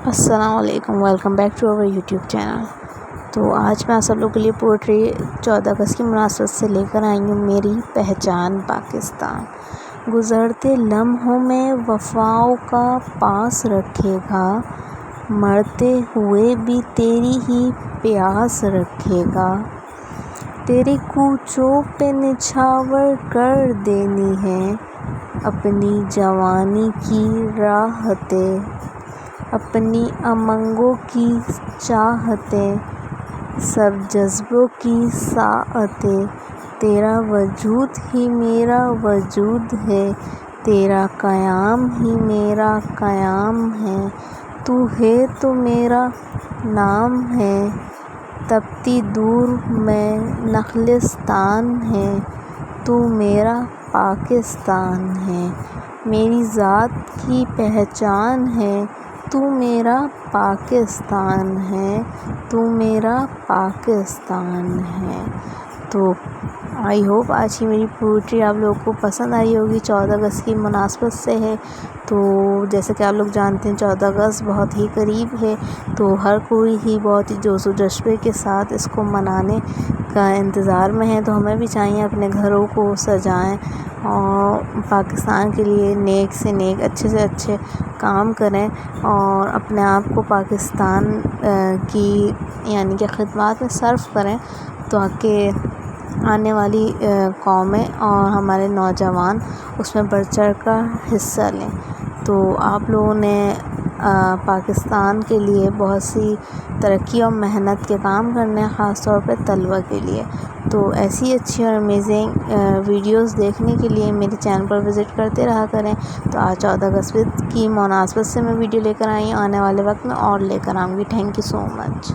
السلام علیکم، welcome back to our YouTube channel. تو آج میں آپ سب لوگوں کے لیے پوئٹری 14 اگست کی مناسبت سے لے کر آئی ہوں، میری پہچان پاکستان۔ گزرتے لمحوں میں وفاؤں کا پاس رکھے گا، مرتے ہوئے بھی تیری ہی پیاس رکھے گا۔ تیرے کوچوں پہ نچھاور کر دینی ہے اپنی جوانی کی راحتیں، اپنی امنگوں کی چاہتیں، سب جذبوں کی ساعتیں۔ تیرا وجود ہی میرا وجود ہے، تیرا قیام ہی میرا قیام ہے، تو ہے تو میرا نام ہے۔ تپتی دور میں نخلستان ہے، تو میرا پاکستان ہے۔ میری ذات کی پہچان ہے، تو میرا پاکستان ہے، تو میرا پاکستان ہے۔ تو آئی ہوپ آج کی میری پوئٹری آپ لوگوں کو پسند آئی ہوگی۔ 14 اگست کی مناسبت سے ہے، تو جیسے کہ آپ لوگ جانتے ہیں 14 اگست بہت ہی قریب ہے، تو ہر کوئی ہی بہت ہی جوش و جذبے کے ساتھ اس کو منانے کا انتظار میں ہے۔ تو ہمیں بھی چاہیے اپنے گھروں کو سجائیں اور پاکستان کے لیے نیک سے نیک، اچھے سے اچھے کام کریں اور اپنے آپ کو پاکستان کی یعنی کہ خدمات میں صرف کریں، تاکہ آنے والی قومیں اور ہمارے نوجوان اس میں بڑھ چڑھ کر حصہ لیں۔ تو آپ لوگوں نے پاکستان کے لیے بہت سی ترقی اور محنت کے کام کرنے ہیں، خاص طور پہ طلبہ کے لیے۔ تو ایسی اچھی اور امیزنگ ویڈیوز دیکھنے کے لیے میرے چینل پر وزٹ کرتے رہا کریں۔ تو آج 14 اگست کی مناسبت سے میں ویڈیو لے کر آئی ہوں، آنے والے وقت میں اور لے کر آؤں گی۔ Thank you so much.